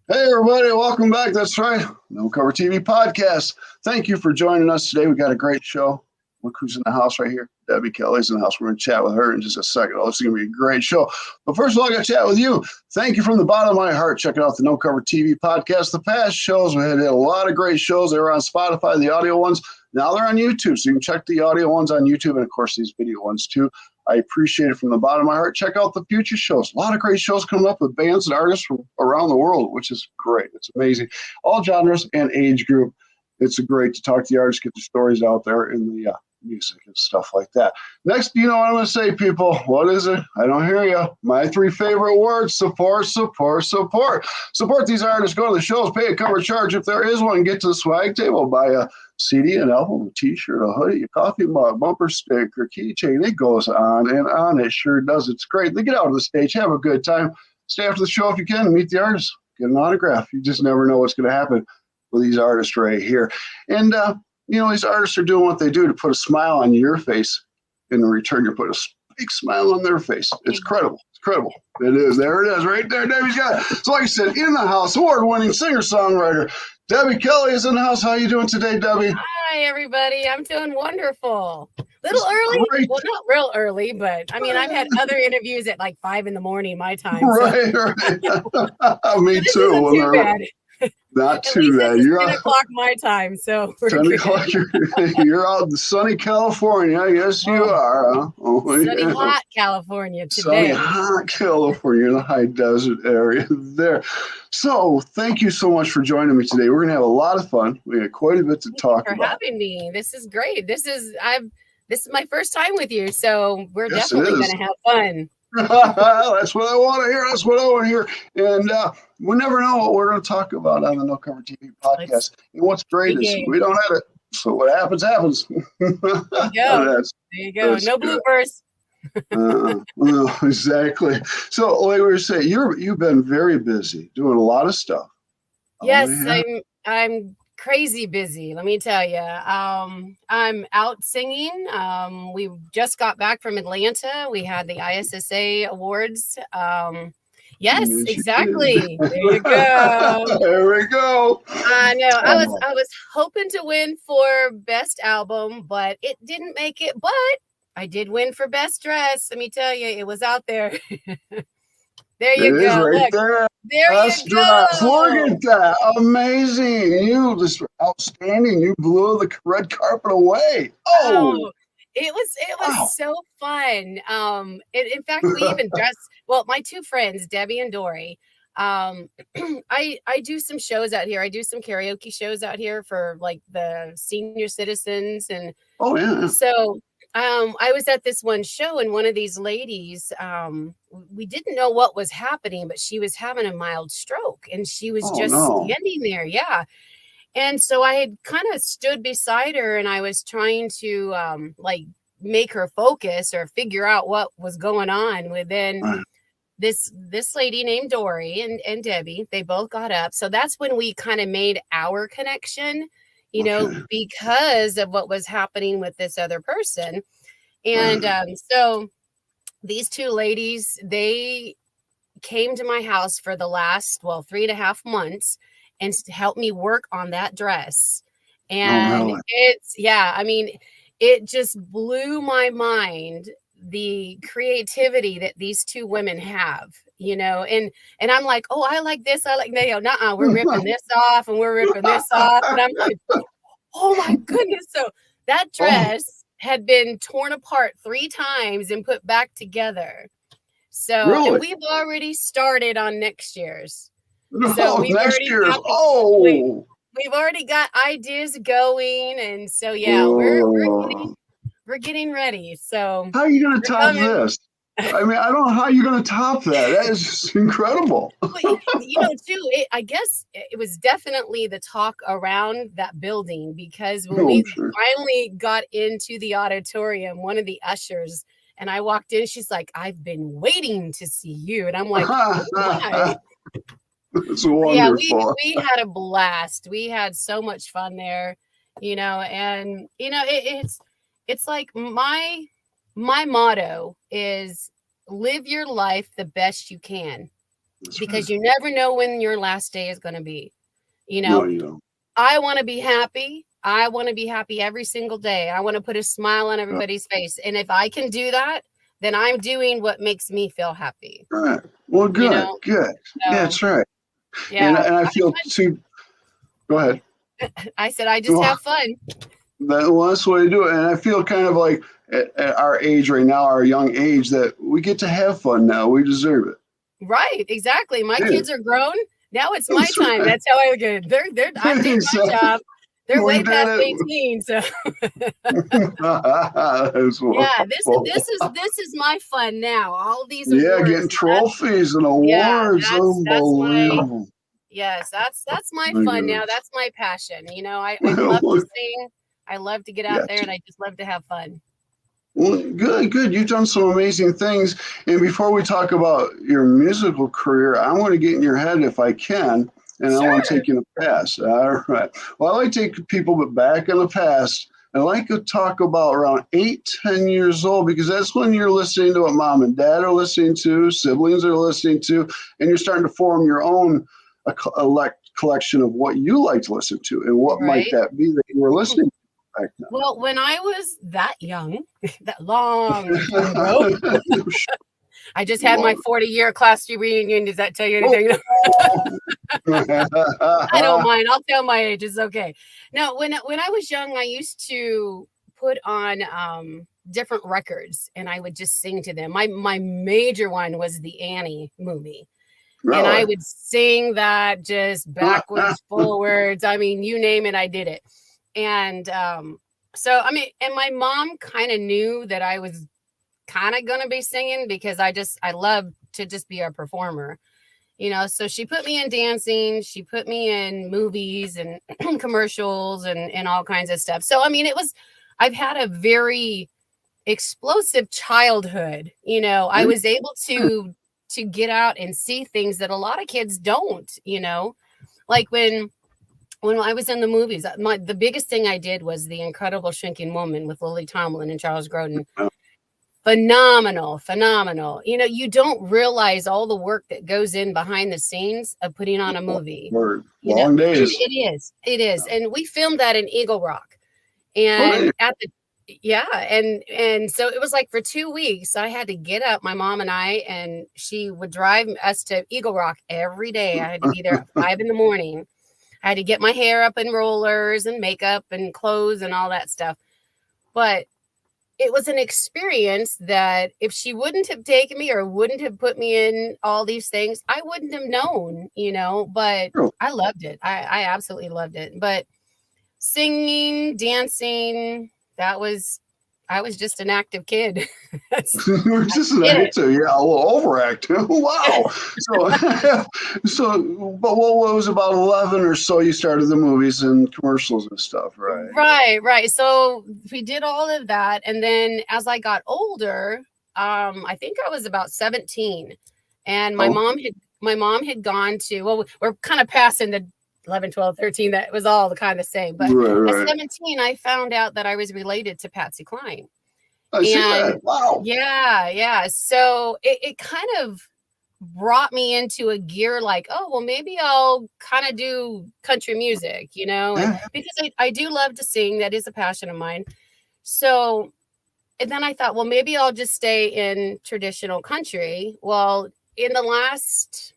Hey, everybody, welcome back. That's right. No Cover TV podcast. Thank you for joining us today. We got a great show. Look who's in the house right here. Deby Kelley's in the house. We're going to chat with her in just a second. Oh, this is going to be a great show. But first of all, I got to chat with you. Thank you from the bottom of my heart. Checking out the No Cover TV podcast. The past shows, we had a lot of great shows. They were on Spotify, the audio ones. Now they're on YouTube. So you can check the audio ones on YouTube and, of course, these video ones too. I appreciate it from the bottom of my heart. Check out the future shows. A lot of great shows coming up with bands and artists from around the world, which is great. It's amazing. All genres and age group. It's great to talk to the artists, get the stories out there in the music and stuff like that. Next, you know what I'm going to say, people. What is it? I don't hear you. My three favorite words: support, support, support. Support these artists. Go to the shows, pay a cover charge if there is one. Get to the swag table, buy a CD, an album, a t-shirt, a hoodie, a coffee mug, bumper sticker, keychain. It goes on and on. It sure does. It's great. They get out of the stage, have a good time. Stay after the show if you can, meet the artists, get an autograph. You just never know what's going to happen with these artists right here. And, these artists are doing what they do to put a smile on your face. In return, you put a big smile on their face. It's credible. It's credible. It is. There it is right there. Deby's got it. So like I said, in the house, award-winning singer-songwriter, Deby Kelley is in the house. How you doing today, Deby? Hi, everybody. I'm doing wonderful. Little early. Great. Well, not real early, but I mean, I've had other interviews at like 5 a.m. my time. So. Right. Me so too. Isn't too bad. Not too bad. You're 10 o'clock my time, so 10 o'clock. You're out in sunny California. Yes, you are. Huh? Sunny, hot California today. Sunny, hot California in the high desert area there. So, thank you so much for joining me today. We're going to have a lot of fun. We got quite a bit to talk about. Thank you for having me. This is great. This is my first time with you, so we're definitely going to have fun. That's what I want to hear. That's what I want to hear. And we never know what we're going to talk about on the No Cover TV podcast. And what's great is we don't have it. So what happens, happens. There you go. There you go. No bloopers. Well, exactly. So like we were saying, you've been very busy doing a lot of stuff. Yes, I'm crazy busy, let me tell you. I'm out singing. We just got back from Atlanta. We had the ISSA awards. Yes, exactly. There you go. There we go. I know. I was hoping to win for best album, but it didn't make it. But I did win for best dress. Let me tell you, it was out there. There you go. Right there. Best dress. Look at that. Amazing. You just outstanding. You blew the red carpet away. Oh. It was so fun. In fact, we even dressed. Well, my two friends, Debbie and Dory. I do some shows out here. I do some karaoke shows out here for like the senior citizens, and so I was at this one show, and one of these ladies, we didn't know what was happening, but she was having a mild stroke, and she was standing there. Yeah. And so I had kind of stood beside her, and I was trying to make her focus or figure out what was going on. Within this lady named Dory and Debbie, they both got up. So that's when we kind of made our connection, because of what was happening with this other person. And so these two ladies, they came to my house for the last 3.5 months and help me work on that dress. And it just blew my mind, the creativity that these two women have, and I'm like, oh, I like this. I like that. We're ripping this off and we're ripping this off. And I'm like, oh my goodness. So that dress had been torn apart 3 times and put back together. So and we've already started on next year's. So we've already got ideas going, and so we're getting ready. So how are you going to top this? I mean, I don't know how you're going to top that. That is just incredible. I guess it was definitely the talk around that building, because when we finally got into the auditorium, one of the ushers, and I walked in, she's like, "I've been waiting to see you," and I'm like, "Why?" It's wonderful. We had a blast. We had so much fun there, and it's like my motto is live your life the best you can. because you never know when your last day is going to be. You No, know, you don't. I want to be happy. I want to be happy every single day. I want to put a smile on everybody's face. And if I can do that, then I'm doing what makes me feel happy. Right. Well, You good, know, good. Yeah, so that's right. And yeah, I feel too. Go ahead. I said I just Well, have fun. that's the way to do it. And I feel kind of like at our age right now, our young age, that we get to have fun now. We deserve it. Right, exactly. My Yeah, kids are grown. Now it's my that's time. right. That's how I look at it. I did my Exactly. job. They're We way did past it. 18. So That's yeah, wonderful. this is my fun now. All these Yeah, awards. getting trophies and awards. That's my Unbelievable. yes, that's my My fun now. goodness. That's my passion. You know, I love to sing. I love to get out there Yes. and I just love to have fun. Well, good, good. You've done some amazing things. And before we talk about your musical career, I want to get in your head if I can, and I want to Sure. take you in the past. All right. Well, I like to take people but back in the past. And I like to talk about around 8, 10 years old, because that's when you're listening to what mom and dad are listening to, siblings are listening to, and you're starting to form your own collection of what you like to listen to. And what might Right. that be that you were listening to back Well, when I was that young, that long time ago, then? I just had my Love 40-year class reunion. Does that tell you it. anything? I don't Oh. mind. I'll tell my age. It's okay. Now, when I was young, I used to put on different records and I would just sing to them. My major one was the Annie movie. And I Really? would sing that just backwards, forwards. I mean, you name it, I did it. And so I mean, and my mom kind of knew that I was kind of gonna be singing because I love to just be a performer, you know. So she put me in dancing, she put me in movies and commercials and all kinds of stuff. So I mean, I've had a very explosive childhood. You know, I was able to get out and see things that a lot of kids don't, you know. Like when I was in the movies, the biggest thing I did was The Incredible Shrinking Woman with Lily Tomlin and Charles Grodin. Phenomenal, phenomenal. You know, you don't realize all the work that goes in behind the scenes of putting on a movie. Word. You know, Long days. it is, and we filmed that in Eagle Rock, Oh, and yeah. at the yeah, and so it was like for 2 weeks I had to get up, my mom and and she would drive us to Eagle Rock every day. I had to be there at 5 in the morning. I had to get my hair up in rollers and makeup and clothes and all that stuff. But it was an experience that if she wouldn't have taken me or wouldn't have put me in all these things, I wouldn't have known, you know, but True. I loved it. I absolutely loved it. But singing, dancing, I was just an active kid. You're just an Did it. actor. Yeah, a little overact. Wow. So, but what was about 11 or so you started the movies and commercials and stuff, right? Right, right. So we did all of that. And then as I got older, I think I was about 17. And Oh, my mom had gone to, well, we're kind of passing the 11, 12, 13. That was all the kind of same. But right, at right. 17, I found out that I was related to Patsy Cline. I see And that. Wow. yeah, yeah. So it kind of brought me into a gear like, oh, well, maybe I'll kind of do country music, you know, and Yeah. because I do love to sing, that is a passion of mine. So, and then I thought, well, maybe I'll just stay in traditional country. Well, in the last,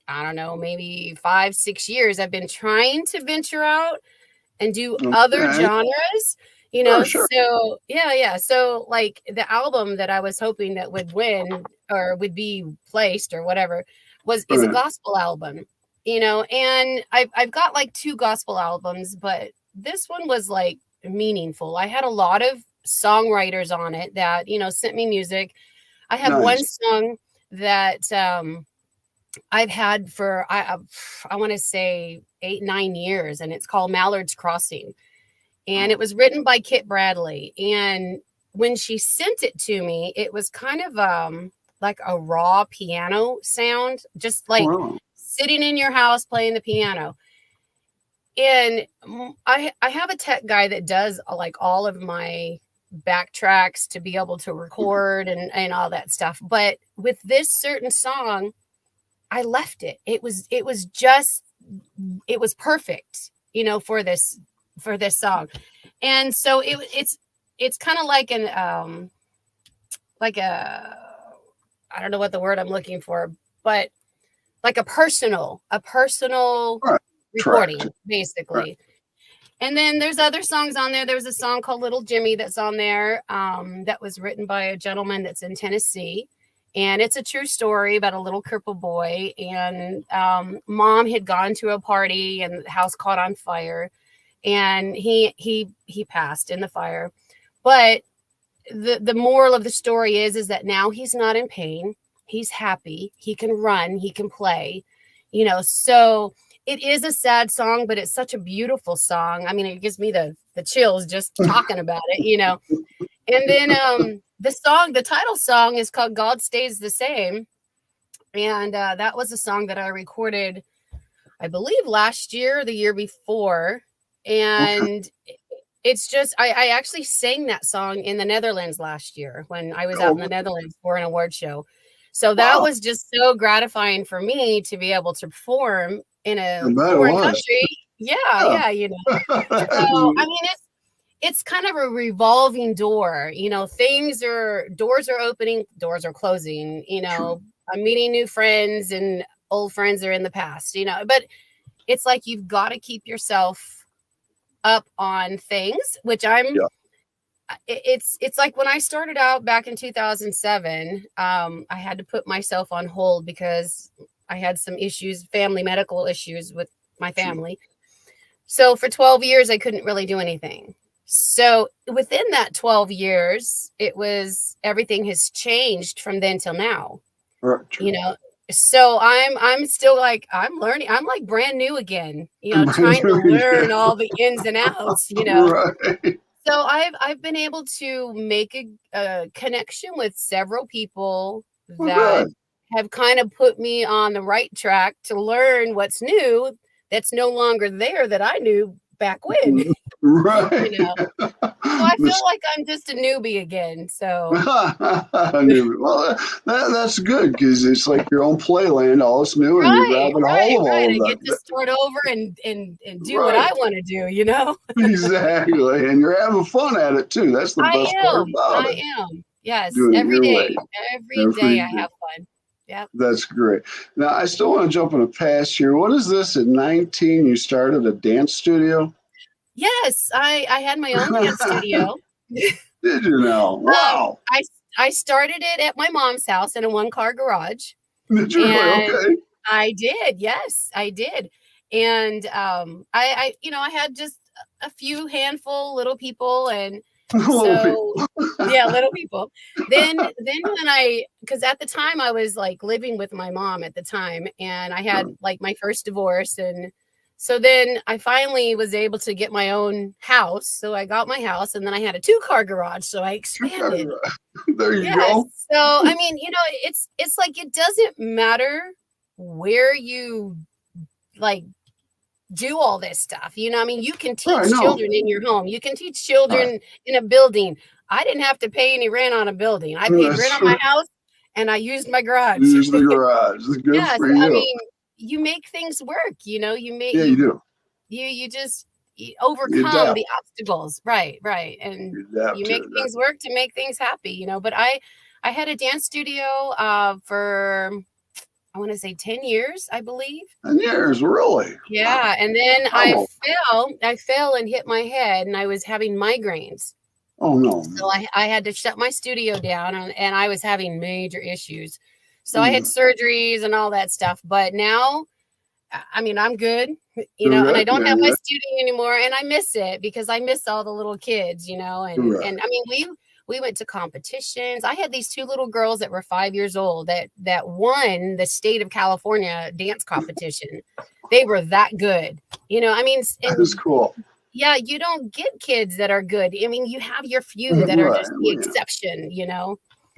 I don't know, maybe 5, 6 years, I've been trying to venture out and do other Okay. genres, you Sure, know. sure. So yeah, so like the album that I was hoping that would win or would be placed or whatever is a Right. gospel album, you know. And I've got like 2 gospel albums, but this one was like meaningful. I had a lot of songwriters on it that, you know, sent me music. I have one Nice. song that I've had for I want to say 8, 9 years, and it's called Mallard's Crossing. And it was written by Kit Bradley. And when she sent it to me, it was kind of like a raw piano sound, just like Wow. sitting in your house playing the piano. And I have a tech guy that does like all of my backtracks to be able to record and all that stuff. But with this certain song, I left it. It was just, it was perfect, for this song. And so it's kind of like like a, I don't know what the word I'm looking for, but like a personal Right. recording, Correct. basically. Right. And then there's other songs on there. There's a song called Little Jimmy that's on there, that was written by a gentleman that's in Tennessee. And it's a true story about a little crippled boy. And mom had gone to a party and the house caught on fire. And he passed in the fire. But the moral of the story is that now he's not in pain. He's happy. He can run. He can play. So it is a sad song, but it's such a beautiful song. I mean, it gives me the chills just talking about it. And then the title song is called God Stays the Same. And that was a song that I recorded, I believe, last year or the year before. And it's just, I actually sang that song in the Netherlands last year when I was out in the Netherlands for an award show. So that was just so gratifying for me to be able to perform in a foreign country. Yeah. So, I mean, it's kind of a revolving door, doors are opening, doors are closing, I'm meeting new friends and old friends are in the past, but it's like, you've got to keep yourself up on things, which it's like when I started out back in 2007, I had to put myself on hold because I had some issues, family medical issues with my family. So for 12 years, I couldn't really do anything. So within that 12 years, everything has changed from then till now, so I'm still like, I'm learning. I'm like brand new again, trying to learn all the ins and outs, Right. So I've been able to make a connection with several people that have kind of put me on the right track to learn what's new that's no longer there that I knew back when. Right. So I feel like I'm just a newbie again. So well, that's good because it's like your own playland, all it's new, and you're grabbing hold of all of I that. get to start over and do what I want to do, Exactly, and you're having fun at it too. That's the best part about it. I am. Yes, Doing every day. way. Every day I have fun. Yep. That's great. Now, I still want to jump in the past here. What is this? At 19, you started a dance studio? Yes, I had my own dance studio. Did you know? Wow. I started it at my mom's house in a one-car garage. Did you really? Okay. I did. Yes, I did. And I had just a few handful little people, and little people. Then when because at the time I was like living with my mom at the time, and I had like my first divorce, and so then I finally was able to get my own house. So I got my house, and then I had a 2-car garage. So I expanded. There you go. So I mean, it's like, it doesn't matter where you like do all this stuff. I mean, you can teach children in your home. You can teach children in a building. I didn't have to pay any rent on a building. I paid rent on my house, and I used my garage. You used the garage. Good for you. I mean, you make things work. You make. Yeah, you do. You just overcome the obstacles. Right. And you make things work to make things happy. But I had a dance studio for, I want to say 10 years, I believe. 10 years, really? Yeah. And then I fell and hit my head, and I was having migraines. Oh, no. So I had to shut my studio down, and I was having major issues. So I had surgeries and all that stuff. But now, I mean, I'm good, and I don't have my studio anymore, and I miss it because I miss all the little kids, and I mean, we went to competitions. I had these 2 little girls that were 5 years old that won the state of California dance competition. They were that good, I mean, that is cool. Yeah, you don't get kids that are good. I mean, you have your few that are just the exception,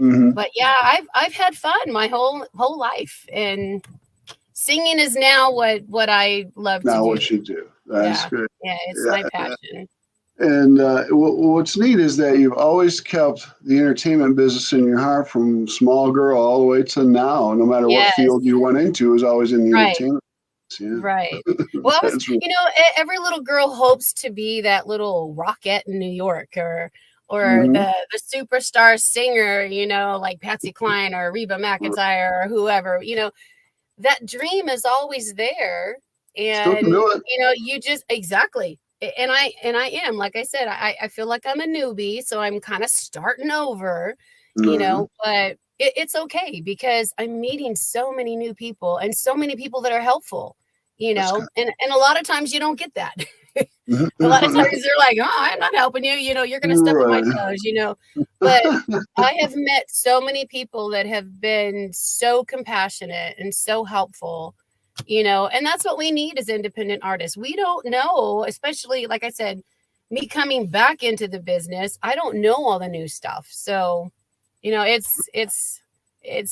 Mm-hmm. But yeah, I've had fun my whole life, and singing is now what I love to do. Now what you do. That's good. Yeah, it's my passion. And what's neat is that you've always kept the entertainment business in your heart from small girl all the way to now. No matter what Yes, field you went into, it was always in the right. entertainment. Yeah, Right. Well, I was, that's really every little girl hopes to be that little rockette in New York, or hmm the superstar singer, like Patsy Cline or Reba McEntire or whoever. That dream is always there, still can and do it. you just exactly. And I am, like I said, I feel like I'm a newbie, so I'm kind of starting over, Mhm. but it's okay because I'm meeting so many new people and so many people that are helpful, That's good. and a lot of times you don't get that. A lot of times they're like, "Oh, I'm not helping you. You're going to step on my Right. toes." But I have met so many people that have been so compassionate and so helpful, and that's what we need as independent artists. We don't know, especially like I said, me coming back into the business, I don't know all the new stuff. So, it's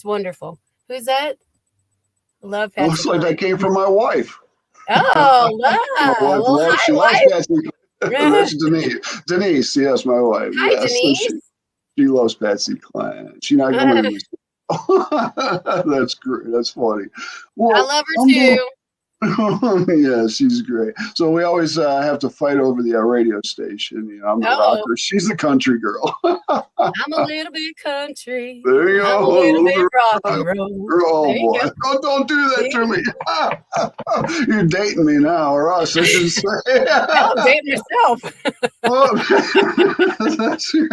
wonderful. Who's that? Love It Patsy looks like that Cline. came from my wife. Oh, My wow. wife Well, loves, she hi, loves wife. Patsy. That's Denise. Denise, yes, my wife. Hi, Yes, so Denise. she loves Patsy Cline. She's not coming to me. That's great. That's funny. I Well, love her too. yeah, she's great. So we always have to fight over the radio station. I'm the Oh, rocker. She's the country girl. I'm a little bit country. There you I'm a go. A little little bit bit. rock and roll. Oh There you boy! go. Don't do that See? to me. You're dating me now, or us? I should say. Now I'm dating myself. Well, that's okay.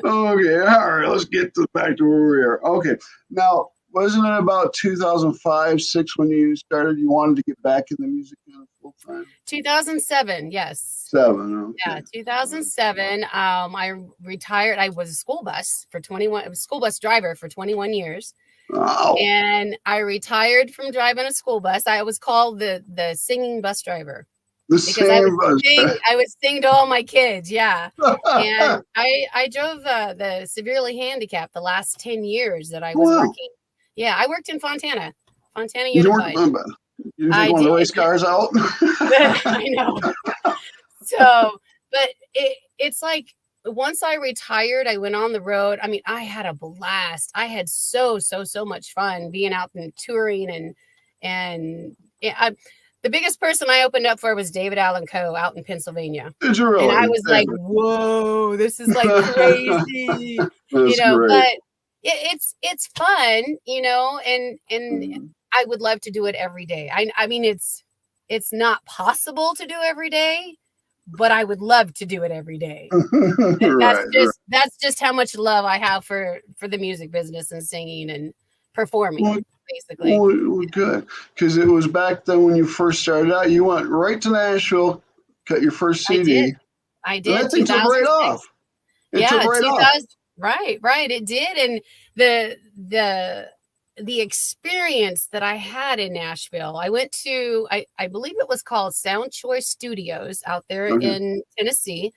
All right. Let's get back to where we are. Okay. Now, wasn't it about 2005, six when you started? You wanted to get back in the music full time. 2007, yes. Seven. Yeah, Okay. All right. 2007. I retired. I was a school bus driver for 21 years. Wow. And I retired from driving a school bus. I was called the singing bus driver The because I would same bus. sing to all my kids. Yeah. And I drove the severely handicapped the last 10 years that I was Wow. working. Yeah, I worked in Fontana You weren't. Unified. You take I one of did. the race cars out. I know. So, but it's like once I retired, I went on the road. I mean, I had a blast. I had so much fun being out and touring and yeah, the biggest person I opened up for was David Allen Coe out in Pennsylvania. Did you And I really? was like, whoa, this is like crazy, That's but great. it's fun, and Mhm. I would love to do it every day. I mean, it's not possible to do every day, but I would love to do it every day. That's Right. Right. just how much love I have for the music business and singing and Well, performing, basically. good. Because it was back then when you first started out, you went right to Nashville, got your first I did. CD, I and did. that thing took right off. 2006. It took Yeah, right off. 2000. Right, right. It did. And the the the experience that I had in Nashville, I went to I believe it was called Sound Choice Studios out there Okay. in Tennessee.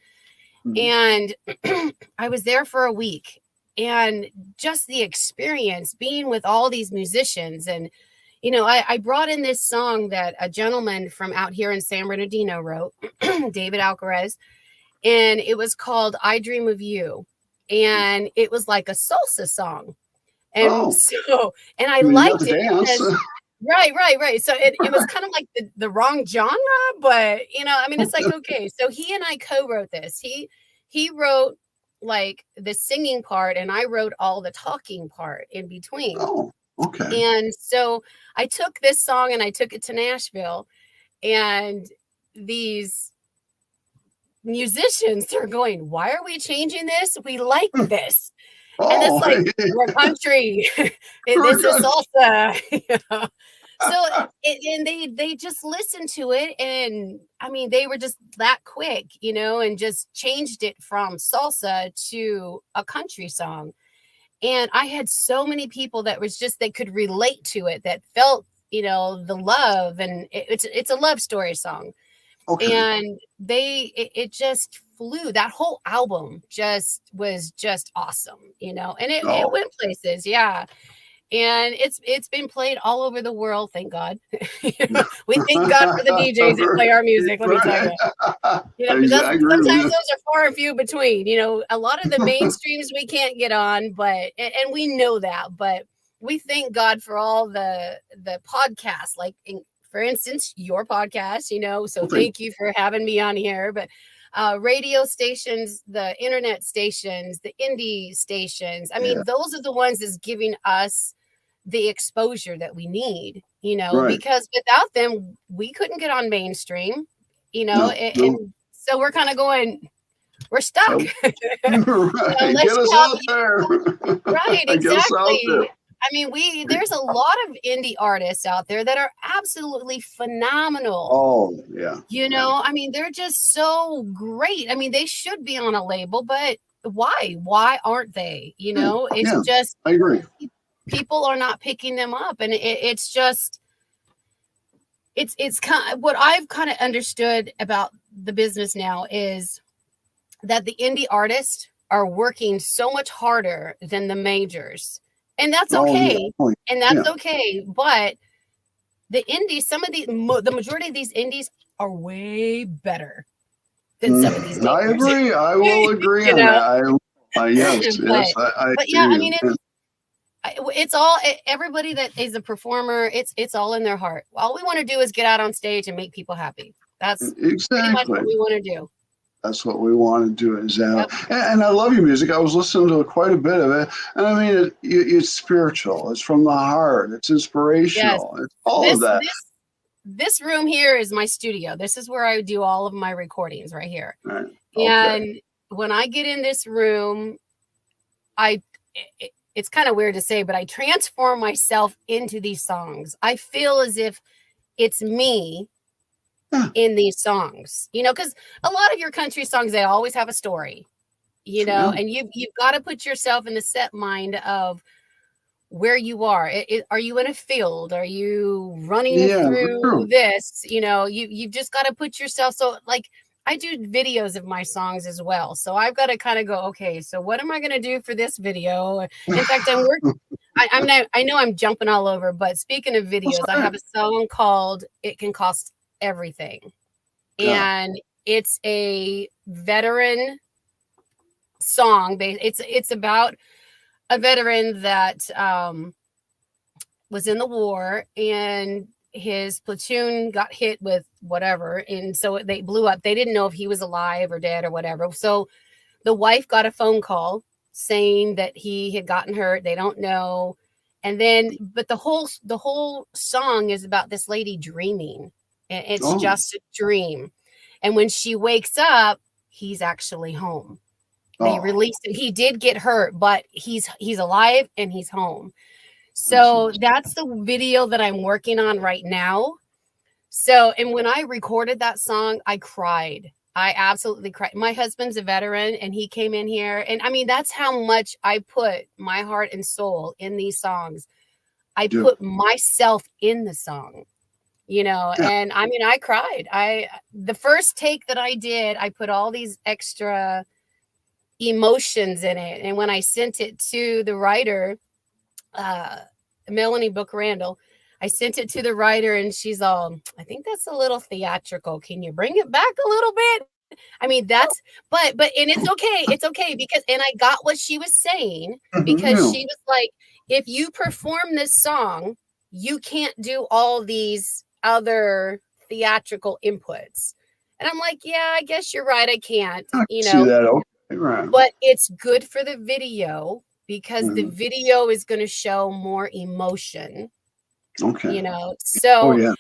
Mhm. And I was there for a week. And just the experience being with all these musicians. And, I brought in this song that a gentleman from out here in San Bernardino wrote, David Alcaraz, and it was called I Dream of You. And it was like a salsa song. And Oh, so, and I I mean, you got liked to it dance. because right, right, right. So it was kind of like the wrong genre, but I mean, it's like, okay. So he and I co-wrote this. He wrote like the singing part and I wrote all the talking part in between. Oh, okay. And so I took this song and I took it to Nashville, and these musicians are going, why are we changing this? We like this. And it's Oh, like, we're country. we're This is good. salsa. So and they just listened to it, and I mean they were just that quick, and just changed it from salsa to a country song. And I had so many people that was just they could relate to it, that felt the love, and it's a love story song. Okay. And it just flew. That whole album just was just awesome, and it Oh, went places. Yeah. and it's been played all over the world. Thank God. We thank God for the DJs that play our music. Let me tell you. Because I agree with sometimes you. those are far and few between. A lot of the mainstreams we can't get on, but and we know that, but we thank God for all the podcasts, like for instance, your podcast. So thank you for having me on here, but. Radio stations, the internet stations, the indie stations. I mean, those are the ones that's giving us the exposure that we need, because without them, we couldn't get on mainstream, and so we're kind of going, we're stuck. Right. Get us out there. Right, exactly. I mean, there's a lot of indie artists out there that are absolutely phenomenal. Oh, yeah. I mean, they're just so great. I mean, they should be on a label, but why? Why aren't they? It's just, I agree. People are not picking them up, and it's just, it's kind of what I've kind of understood about the business now is that the indie artists are working so much harder than the majors. And that's okay. And that's okay. But the indies, the majority of these indies are way better than some of these. I agree. I will agree on that. Yes. But yeah, I mean, it's all, everybody that is a performer, it's all in their heart. All we want to do is get out on stage and make people happy. That's pretty much what we want to do. That's what we want to do. And I love your music. I was listening to quite a bit of it. And I mean, it's spiritual. It's from the heart. It's inspirational. It's all of that. This room here is my studio. This is where I do all of my recordings right here. Right. Okay. And when I get in this room, it's kind of weird to say, but I transform myself into these songs. I feel as if it's me in these songs, because a lot of your country songs, they always have a story, and you've got to put yourself in the set mind of where you are. Are you in a field? Are you running through this? You've just got to put yourself. So like I do videos of my songs as well. So I've got to kind of go, okay, so what am I going to do for this video? In fact, I'm working. I know I'm jumping all over, but speaking of videos, I have a song called "It Can Cost Everything," and it's a veteran song. It's about a veteran that was in the war, and his platoon got hit with whatever, and so they blew up. They didn't know if he was alive or dead or whatever. So the wife got a phone call saying that he had gotten hurt. They don't know. And then, but the whole song is about this lady dreaming. It's just a dream. And when she wakes up, he's actually home. They released it. He did get hurt, but he's alive and he's home. So that's the video that I'm working on right now. So, and when I recorded that song, I cried. I absolutely cried. My husband's a veteran, and he came in here. And I mean, that's how much I put my heart and soul in these songs. I put myself in the song, and I mean, I cried. The first take that I did, I put all these extra emotions in it. And when I sent it to the writer, Melanie Book Randall, I sent it to the writer, and she's all, I think that's a little theatrical. Can you bring it back a little bit? I mean, that's, but, and it's okay. It's okay because, and I got what she was saying, because she was like, if you perform this song, you can't do all these other theatrical inputs. And I'm like, yeah, I guess you're right. I can't, see that. Okay, right. But it's good for the video because the video is going to show more emotion. Okay. So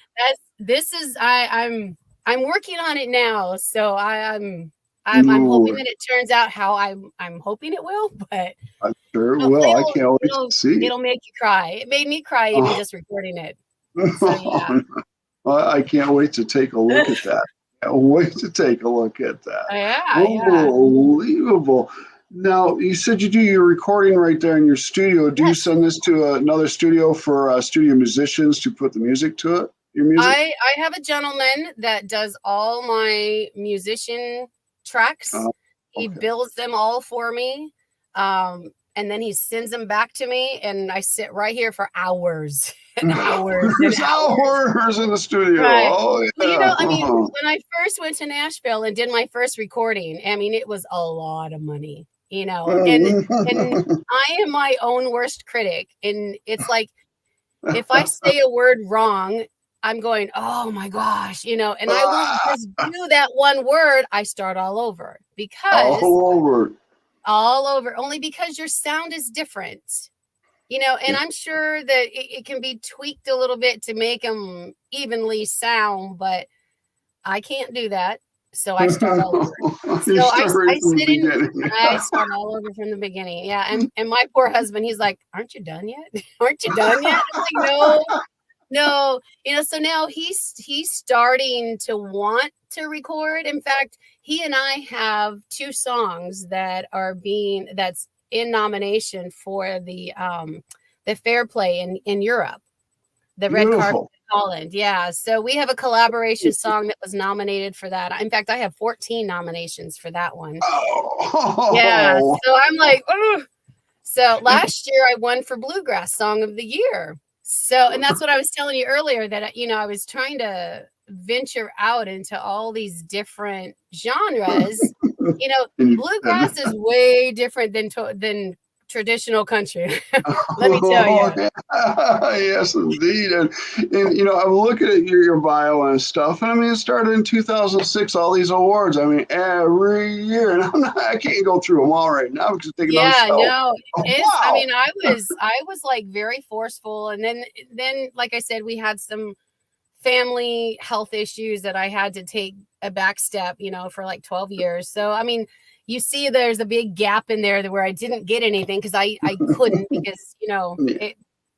this is, I'm working on it now. So I'm hoping that it turns out how I'm hoping it will, but I'm sure it will. I can't wait to see. It'll make you cry. It made me cry even just recording it. So, yeah. I can't wait to take a look at that. Can't wait to take a look at that. Unbelievable. Now, you said you do your recording right there in your studio. Do you send this to another studio for studio musicians to put the music to it? Your music? I have a gentleman that does all my musician tracks. He bills them all for me. and then he sends them back to me, and I sit right here for hours and hours and There's hours. hours in the studio. Right. Oh, Well, yeah. I mean, when I first went to Nashville and did my first recording, I mean, it was a lot of money, and I am my own worst critic. And it's like, if I say a word wrong, I'm going, oh my gosh, and I won't just do that one word. I start all over all over, only because your sound is different, and I'm sure that it can be tweaked a little bit to make them evenly sound, but I can't do that. So I start all over. So I sit in and I start all over from the beginning. Yeah. And my poor husband, he's like, aren't you done yet? Aren't you done yet? I'm like, no. So now he's starting to want to record. In fact, he and I have 2 songs that's in nomination for the Fair Play in Europe, the Red Carpet in Holland. Yeah. So we have a collaboration song that was nominated for that. In fact, I have 14 nominations for that one. Oh. Yeah. So I'm like, oh. So last year I won for Bluegrass Song of the Year. So, and that's what I was telling you earlier, that, I was trying to venture out into all these different genres. Bluegrass is way different than traditional country. Let me tell you. Yes, indeed. And I'm looking at your bio and stuff, and I mean, it started in 2006, all these awards. I mean, every year, and I can't go through them all right now because it's taking on show. No, wow. I mean, I was like very forceful, and then like I said, we had some family health issues that I had to take a back step, for like 12 years. So, I mean, you see there's a big gap in there where I didn't get anything because I couldn't because,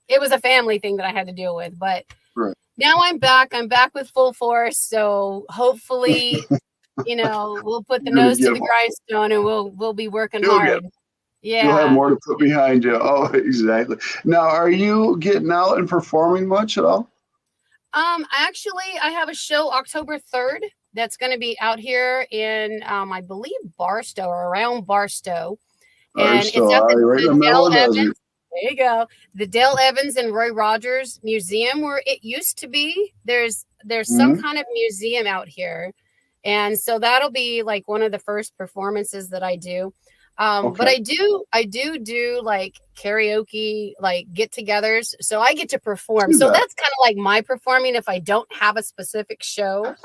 it was a family thing that I had to deal with. But now I'm back with full force. So hopefully, we'll put the nose to the grindstone and we'll be working hard. Yeah. You'll have more to put behind you. Oh, exactly. Now, are you getting out and performing much at all? Actually, I have a show October 3rd that's going to be out here in, I believe, Barstow or around Barstow. And it's at the Dale Evans. There you go. The Dale Evans and Roy Rogers Museum, where it used to be. There's some kind of museum out here. And so that'll be like one of the first performances that I do. But I do like karaoke, like get-togethers. So I get to perform. So that's kind of like my performing if I don't have a specific show.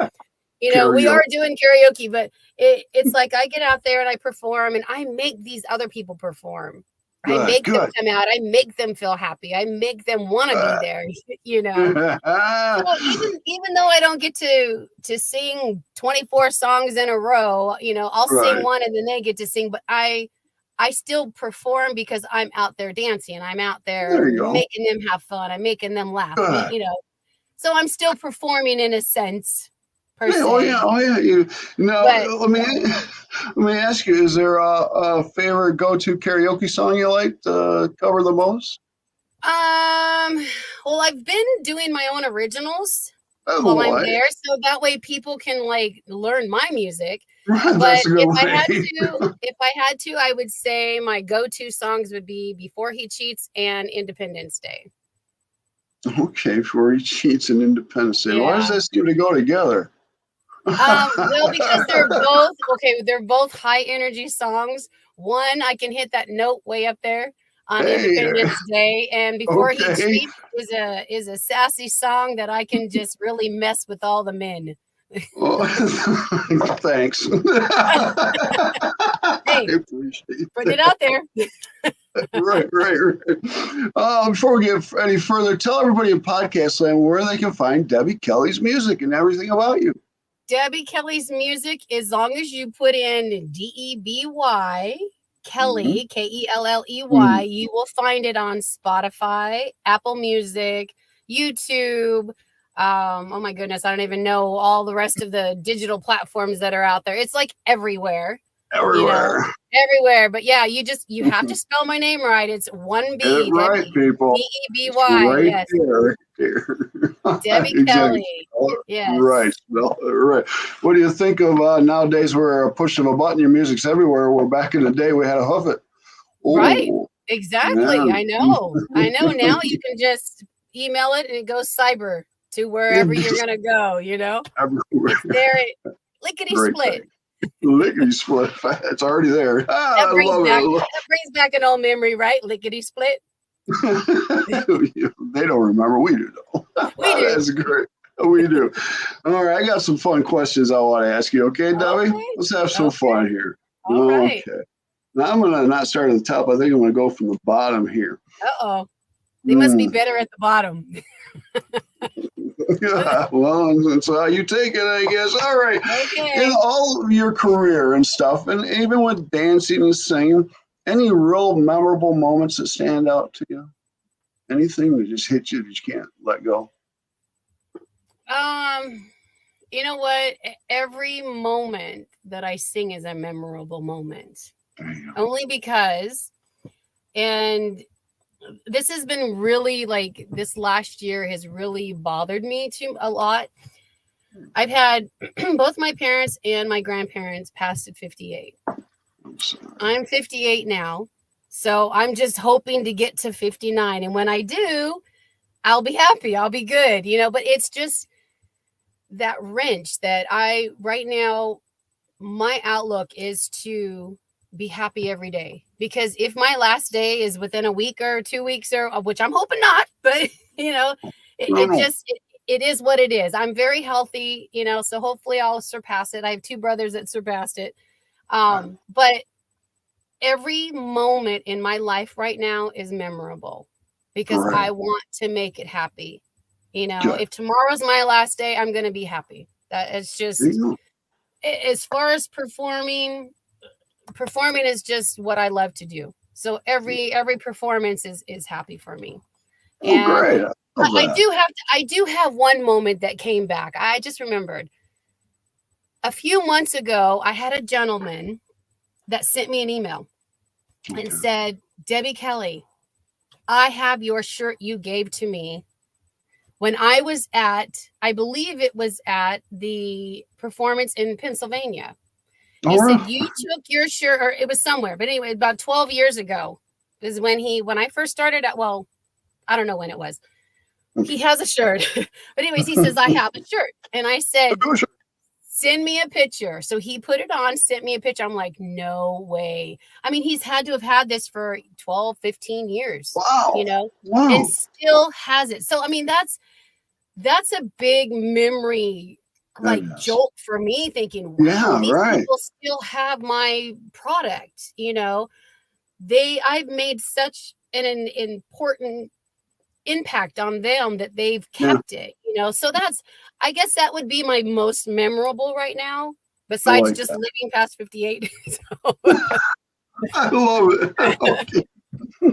We are doing karaoke, but it's like I get out there and I perform and I make these other people perform. I make them come out. I make them feel happy. I make them want to be there, So even though I don't get to sing 24 songs in a row, I'll sing one and then they get to sing, but I still perform because I'm out there dancing. I'm out there making them have fun. I'm making them laugh, So I'm still performing in a sense. Yeah, oh yeah. Let me ask you: is there a favorite go-to karaoke song you like to cover the most? Well, I've been doing my own originals while I'm there, so that way people can like learn my music. But if I had to, I would say my go-to songs would be "Before He Cheats" and "Independence Day." Okay, "Before He Cheats" and "Independence Day." Yeah. Why does that seem to go together? Well, because they're both high energy songs. One, I can hit that note way up there on Independence Day, and "Before He Cheats" is a sassy song that I can just really mess with all the men. Thanks. Hey, put it out there. Right. Before we get any further, tell everybody in podcast land where they can find Deby Kelley's music and everything about you. Deby Kelley's music, as long as you put in Deby Kelley, Kelley, you will find it on Spotify, Apple Music, YouTube. Oh my goodness, I don't even know all the rest of the digital platforms that are out there. It's like everywhere. Everywhere. But yeah, you have to spell my name right. It's one B. Right, people. Deby. Right, yes. There. Deby Kelley. Yes. Right. What do you think of nowadays? We're a push of a button. Your music's everywhere. Where back in the day we had to hoof it. Right. Exactly. Yeah. I know. I know. Now you can just email it and it goes cyber to wherever you're going to go, Everywhere. It's there. Lickety Great split. thing. Lickety split. It's already there. I love it. That brings back an old memory, right? Lickety split. They don't remember. We do, though. We do. That's great. We do. All right. I got some fun questions I want to ask you. Okay, Debbie? Okay. Let's have some fun here. All right. Okay. Now, I'm going to not start at the top. I think I'm going to go from the bottom here. Uh-oh. They must be better at the bottom. Yeah, well, that's how you take it, I guess. All right. Okay. In all of your career and stuff, and even with dancing and singing, any real memorable moments that stand out to you? Anything that just hit you that you can't let go? You know what? Every moment that I sing is a memorable moment. Only because, and this has been really like this last year has really bothered me a lot. I've had both my parents and my grandparents passed at 58. I'm 58 now. So I'm just hoping to get to 59. And when I do, I'll be happy. I'll be good, but it's just that wrench that right now, my outlook is to be happy every day, because if my last day is within a week or 2 weeks, or which I'm hoping not, but it is what it is. I'm very healthy, so hopefully I'll surpass it. I have 2 brothers that surpassed it. But every moment in my life right now is memorable because I want to make it happy. If tomorrow's my last day, I'm going to be happy. That it's just, as far as performing is just what I love to do. So every performance is happy for me. And great. I do have one moment that came back. I just remembered a few months ago, I had a gentleman that sent me an email and said, Deby Kelley, I have your shirt you gave to me when I was I believe it was at the performance in Pennsylvania. He said, you took your shirt, or it was somewhere, but anyway, about 12 years ago is when I first started I don't know when it was. He has a shirt, but anyways, he says, I have a shirt. And I said, send me a picture. So he put it on, sent me a picture. I'm like, no way. I mean, he's had to have had this for 12, 15 years, and still has it. So, I mean, that's a big memory, jolt for me, thinking, wow, these people still have my product. I've made such an important impact on them that they've kept it, so I guess that would be my most memorable right now, besides just living past 58. I love it. Okay.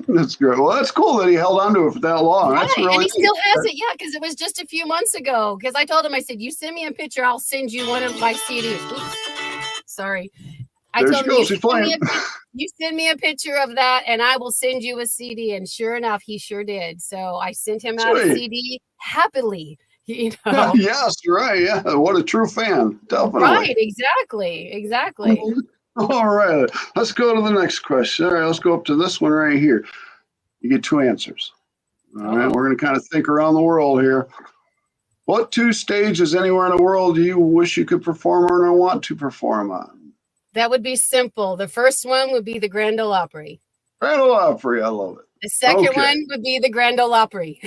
That's great. Well, that's cool that he held on to it for that long. Right. That's really and he still has it, because it was just a few months ago, because I told him, I said, you send me a picture, I'll send you one of my CDs. Oops. Sorry. I told him, you send me a picture of that and I will send you a CD. And sure enough, he sure did. So I sent him out a CD happily. Yes, right. Yeah. What a true fan. Definitely. Right. Exactly. All right. Let's go to the next question. All right. Let's go up to this one right here. You get 2 answers. All right. We're going to kind of think around the world here. What 2 stages anywhere in the world do you wish you could perform or want to perform on? That would be simple. The first one would be the Grand Ole Opry. Grand Ole Opry, I love it. The second one would be the Grand Ole Opry.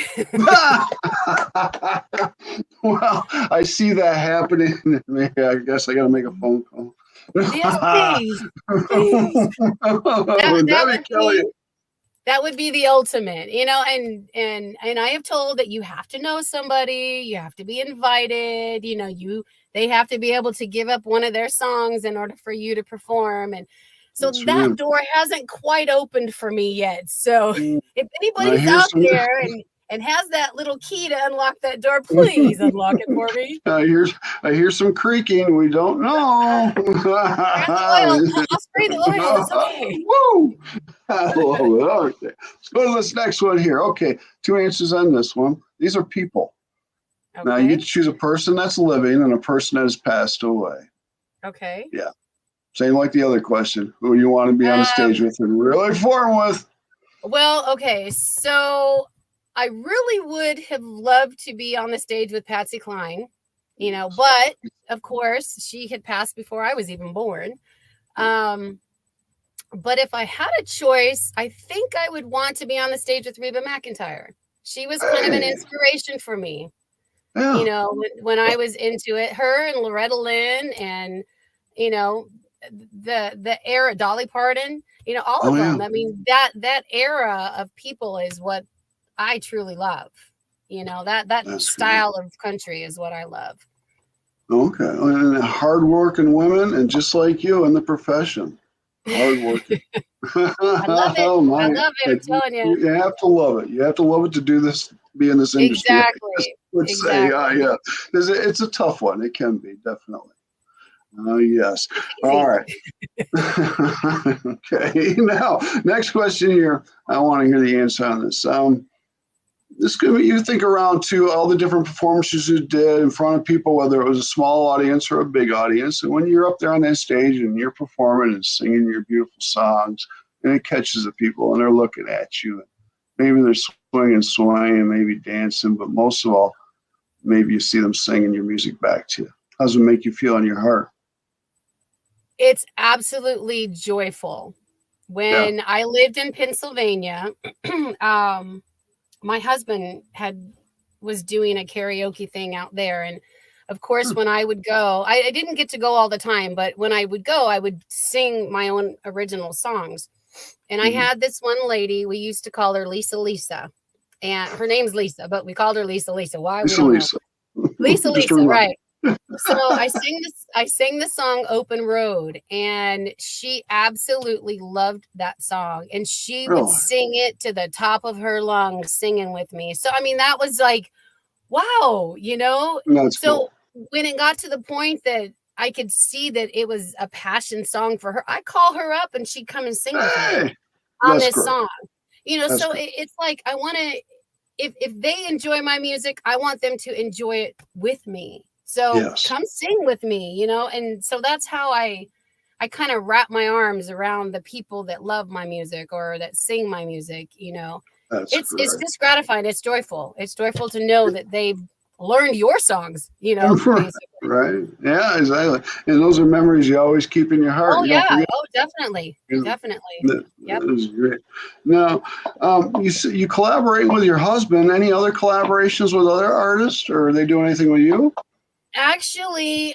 Well, I see that happening. Maybe I guess I got to make a phone call. Yes, please. That would be the ultimate, and I have told that you have to know somebody, you have to be invited, they have to be able to give up one of their songs in order for you to perform. And so that door hasn't quite opened for me yet. So if anybody's out there and has that little key to unlock that door, please unlock it for me. I hear some creaking. We don't know. I'll spray the oil. It's okay. Woo! I love it. Okay. Let's go to this next one here. Okay. 2 answers on this one. These are people. Okay. Now you get to choose a person that's living and a person that has passed away. Okay. Yeah. Same like the other question. Who you want to be on the stage with and really perform with. Well, okay, so I really would have loved to be on the stage with Patsy Cline, but of course she had passed before I was even born. Um, but if I had a choice, I think I would want to be on the stage with Reba McEntire. She was kind of an Hey, inspiration for me, yeah. when I was into it. Her and Loretta Lynn and, you know, the era, Dolly Parton, all Oh of yeah. them. I mean, that era of people is what I truly love. That That's great. style of country is what I love. Okay. And hardworking women, and just like you in the profession, hardworking. I love it. Oh I my! love it. I'm telling you. You have to love it. You have to love it to do this, be in this industry. I guess Exactly. I would say, Exactly. yeah, it's a tough one. It can be definitely. Yes. It's All easy. right. Okay. Now, next question here. I want to hear the answer on this. This could be, you think around to all the different performances you did in front of people, whether it was a small audience or a big audience. And when you're up there on that stage and you're performing and singing your beautiful songs, and it catches the people and they're looking at you. Maybe they're swinging, maybe dancing, but most of all, maybe you see them singing your music back to you. How does it make you feel in your heart? It's absolutely joyful. Yeah. When I lived in Pennsylvania, my husband was doing a karaoke thing out there, and of course when I would go, I didn't get to go all the time, but when I would go, I would sing my own original songs. And I had this one lady, we used to call her Lisa, and her name's Lisa, but we called her Lisa. Why, we don't know. Lisa. Lisa, Just right. remember. So I sang the song Open Road, and she absolutely loved that song, and she would Really? sing it to the top of her lungs, singing with me. So I mean, that was like, wow. That's So cool. when it got to the point that I could see that it was a passion song for her, I call her up and she'd come and sing with me Hey, on that's this great. song. That's So great. it's like, I want to, if they enjoy my music, I want them to enjoy it with me. So Yes. come sing with me, and so that's how I kind of wrap my arms around the people that love my music or that sing my music. That's It's great. just gratifying. It's joyful. It's joyful to know that they've learned your songs, basically. Right. Yeah, exactly. And those are memories you always keep in your heart. Oh You don't yeah. forget. Oh, definitely. You know, Definitely. Yep. that is great. Now, you collaborate with your husband. Any other collaborations with other artists, or are they doing anything with you? Actually,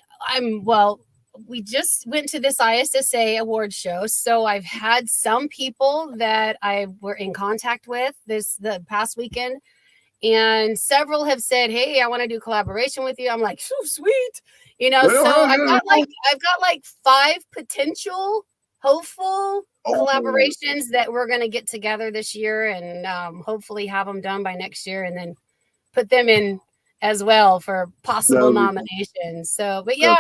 we just went to this ISSA award show, so I've had some people that I were in contact with the past weekend, and several have said, "Hey, I want to do collaboration with you." I'm like, "So sweet," So I've got like 5 potential hopeful Oh, collaborations that we're going to get together this year, and hopefully have them done by next year, and then put them in as well for that possible would be nominations. So, but yeah,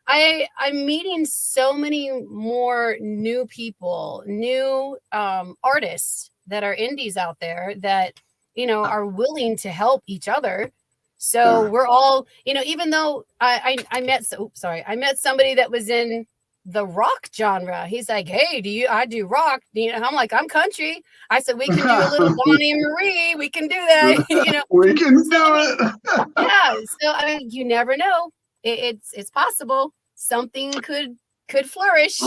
that, I'm meeting so many more new people, new artists that are indies out there that are willing to help each other. So yeah. we're all, even though I met I met somebody that was in the rock genre. He's like, "Hey, I do rock?" I'm like, "I'm country." I said, "We can do a little Bonnie and Marie. We can do that." We can So I do mean, it. yeah. So I mean, you never know. It's possible something could flourish.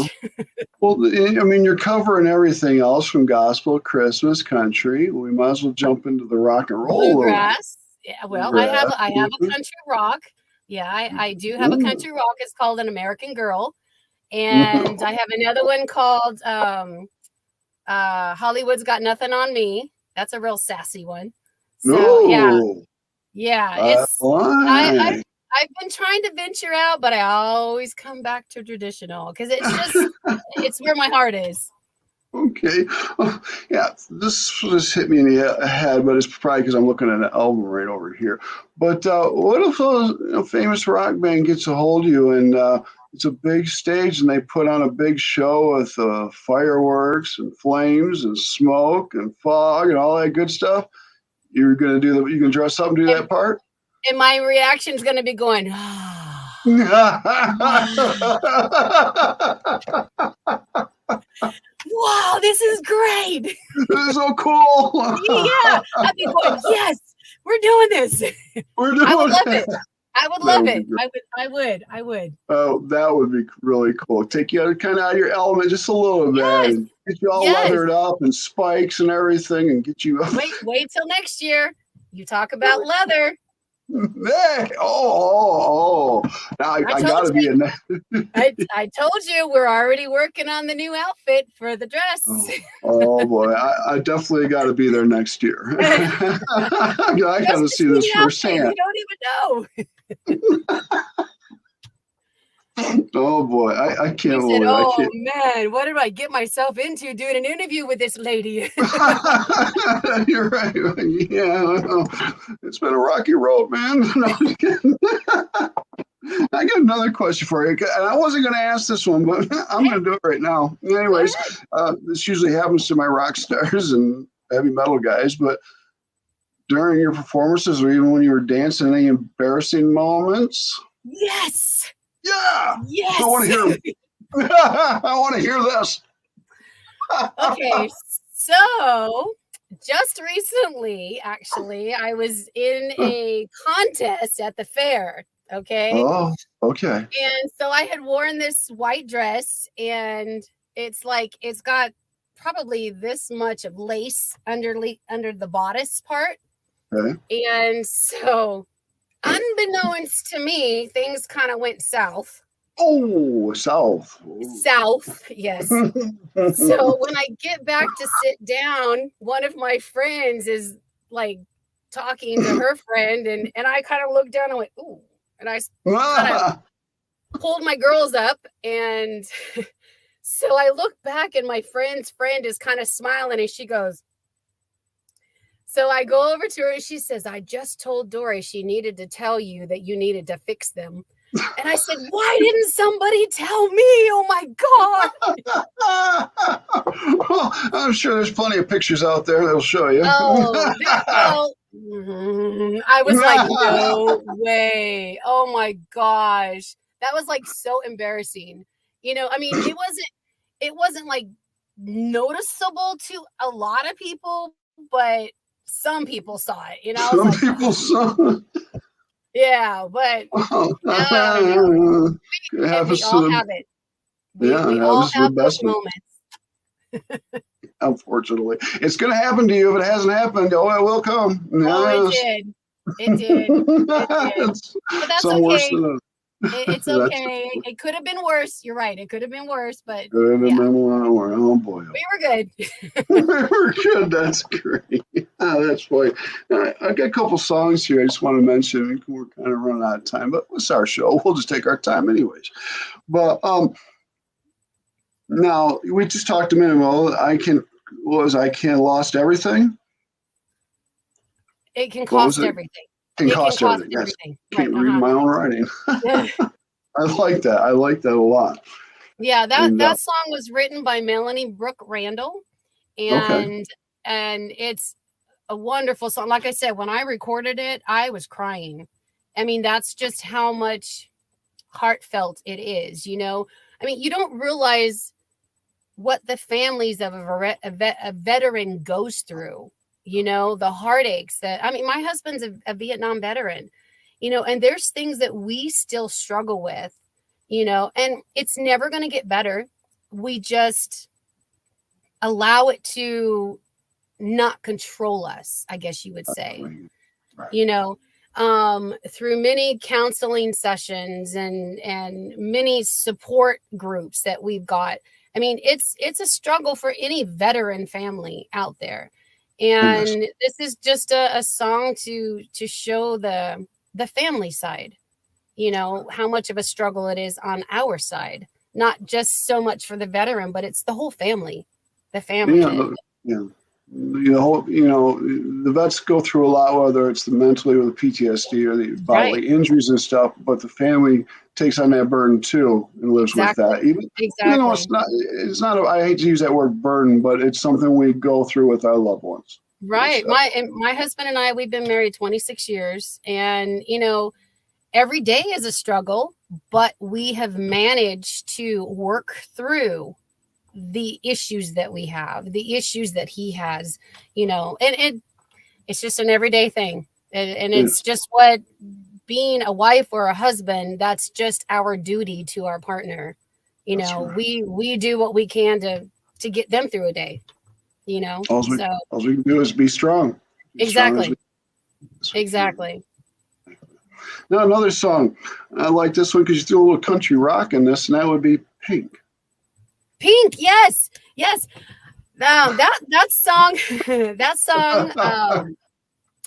Well, I mean, you're covering everything else from gospel, Christmas, country. We might as well jump into the rock and roll a little bit. Bluegrass. Yeah, well, I have a country rock. Yeah, I do have a country rock. It's called An American Girl. And I have another one called Hollywood's Got Nothing on Me. That's a real sassy one. So No. yeah, Why? I've been trying to venture out, but I always come back to traditional because it's where my heart is. Okay. Yeah, this just hit me in the head, but it's probably because I'm looking at an album right over here. But what if a famous rock band gets a hold of you and it's a big stage and they put on a big show with fireworks and flames and smoke and fog and all that good stuff? You're gonna you can dress up and do that part? And my reaction is going to be going, wow, this is great. This is so cool. Yeah. I'd be going, yes, we're doing this. We're doing I would love it. it. I would love it. I would. Oh, that would be really cool. Take you kind of out of your element just a little bit, Yes. and get you all Yes. leathered up and spikes and everything, and get you. Wait till next year. You talk about leather. Hey, oh! Now I got to be in there. I told you we're already working on the new outfit for the dress. Oh boy, I definitely got to be there next year. I got to see this firsthand. You don't even know. Oh boy, I can't believe it. Oh man, what did I get myself into doing an interview with this lady? You're right. Yeah, it's been a rocky road, man. No, I'm kidding. I got another question for you, and I wasn't going to ask this one, but I'm going to do it right now. Anyways, this usually happens to my rock stars and heavy metal guys, but during your performances or even when you were dancing, any embarrassing moments? Yes. Yeah. Yes. I want to hear. I want to hear this. Okay, so just recently, actually, I was in a contest at the fair. Okay. Oh, okay. And so I had worn this white dress, and it's got probably this much of lace under the bodice part. Okay. And so, unbeknownst to me, things kind of went south. Oh, south. South, yes. So when I get back to sit down, one of my friends is like talking to her friend, and I kind of looked down and went, ooh. And I kind of pulled my girls up, and so I look back, and my friend's friend is kind of smiling, and she goes, so I go over to her, and she says, I just told Dory she needed to tell you that you needed to fix them. And I said, why didn't somebody tell me? Oh my God. Well, I'm sure there's plenty of pictures out there that'll show you. Oh, well, I was like, no way. Oh my gosh. That was like so embarrassing. I mean, it wasn't like noticeable to a lot of people, but some people saw it, Some people saw it. Yeah, but we all have it. We all have those moments. Unfortunately, it's going to happen to you if it hasn't happened. Oh, it will come. Oh, it did. But that's okay. It's okay. It could have been worse. You're right. It could have been worse, but could have been a lot worse. Oh boy, we were good. We were good. That's great. That's funny. I got a couple songs here I just want to mention. We're kind of running out of time, but it's our show. We'll just take our time anyways. But now we just talked a minute ago. I can't lost everything. It can cost everything. Can cost everything. Yes. Can't read my own writing. I like that. I like that a lot. Yeah, that song was written by Melanie Brooke Randall, and it's a wonderful song. Like I said, when I recorded it, I was crying. I mean, that's just how much heartfelt it is. I mean, you don't realize what the families of a veteran goes through. The heartaches my husband's a Vietnam veteran, and there's things that we still struggle with, and it's never going to get better. We just allow it to not control us, I guess you would say, right. Through many counseling sessions and many support groups that we've got. I mean, it's a struggle for any veteran family out there. And this is just a song to show the family side, how much of a struggle it is on our side, not just so much for the veteran, but it's the whole family, the family. Yeah. The vets go through a lot, whether it's the mentally or the PTSD or the bodily injuries and stuff, but the family takes on that burden too and lives with that. Even though it's not, I hate to use that word burden, but it's something we go through with our loved ones. Right. My husband and I, we've been married 26 years, and, every day is a struggle, but we have managed to work through the issues that we have, the issues that he has, and it's just an everyday thing. And it's just what being a wife or a husband, that's just our duty to our partner. Right. We do what we can to get them through a day, All we can do is be strong. Exactly. Exactly. Now another song. I like this one because you do a little country rock in this, and that would be Pink. Pink, yes. That song,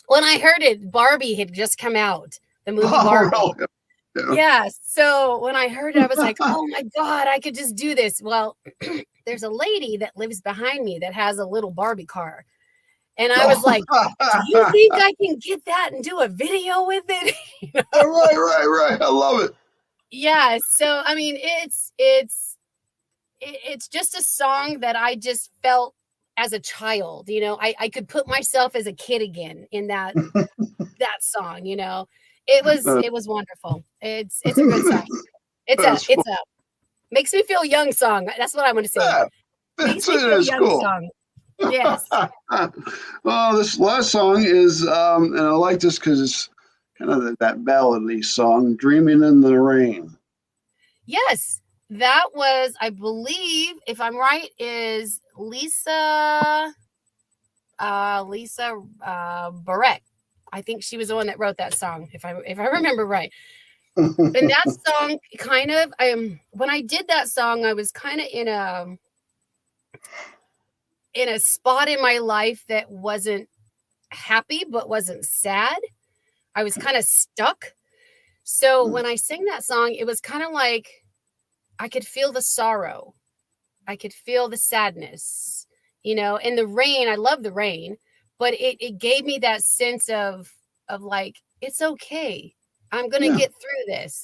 when I heard it, Barbie had just come out, the movie Barbie. Really? Yeah. So when I heard it, I was like, oh my God, I could just do this. Well, there's a lady that lives behind me that has a little Barbie car. And I was like, do you think I can get that and do a video with it? Right. I love it. Yeah. So, I mean, it's just a song that I just felt as a child, I could put myself as a kid again in that song, it was wonderful. It's a good song. It's a makes me feel young song. That's what I'm going to say. Yeah, makes me feel young cool. Song. Yes. Well, this last song is, and I like this because it's kind of that ballady song, "Dreaming in the Rain." Yes. That was, I believe, if I'm right, is Lisa Barrett. I think she was the one that wrote that song, if I remember right. And that song kind of, when I did that song, I was kind of in a spot in my life that wasn't happy, but wasn't sad. I was kind of stuck. So when I sang that song, it was kind of like, I could feel the sorrow. I could feel the sadness, and the rain. I love the rain, but it gave me that sense of like, it's okay. I'm going to get through this.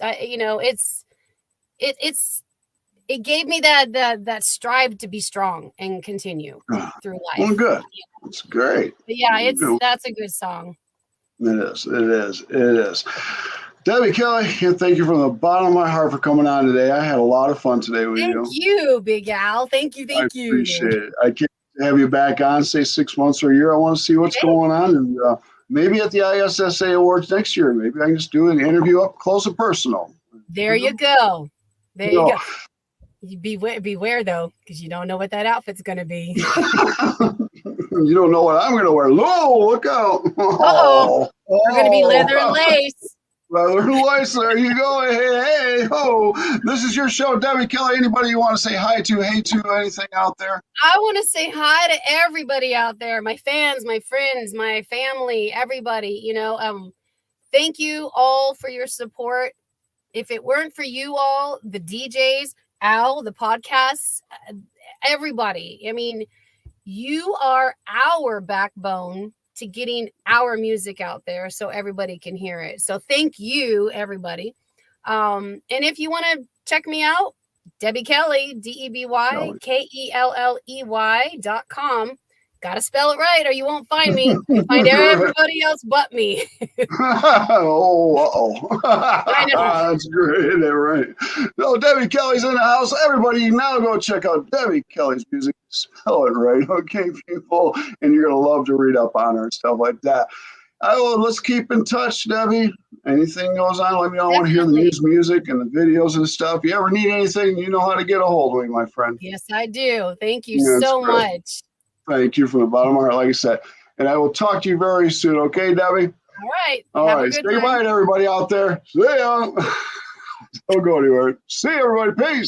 It gave me that strive to be strong and continue through life. Well, good. That's great. But yeah, that's a good song. It is. Deby Kelley, thank you from the bottom of my heart for coming on today. I had a lot of fun today with you. Thank you, Big Al. Thank you. I appreciate it. I can't have you back on, say 6 months or a year. I want to see what's going on. And maybe at the ISSA Awards next year, maybe I can just do an interview up close and personal. There you go. There you go. You beware though, because you don't know what that outfit's going to be. You don't know what I'm going to wear. Whoa, look out. Uh-oh. We're going to be leather and lace. Leather and lace, there you go. Hey, ho. This is your show, Deby Kelley. Anybody you want to say hi to, hey to, anything out there? I want to say hi to everybody out there, my fans, my friends, my family, everybody. Thank you all for your support. If it weren't for you all, the DJs, Al, the podcasts, everybody. I mean, you are our backbone to getting our music out there so everybody can hear it. So thank you, everybody. And if you want to check me out, Deby Kelley, DebyKelley.com. Got to spell it right or you won't find me. You find everybody else but me. Uh-oh. I know. That's great. Right. So Deby Kelley's in the house. Everybody now go check out Deby Kelley's music. Spell it right. Okay, people. And you're going to love to read up on her and stuff like that. Let's keep in touch, Deby. Anything goes on, let me know. I want to hear the news music and the videos and stuff. You ever need anything, you know how to get a hold of me, my friend. Yes, I do. Thank you so much. Thank you from the bottom of my heart, like I said. And I will talk to you very soon, okay, Deby? All right. All right. Say goodbye to everybody out there. See ya. Don't go anywhere. See you, everybody. Peace.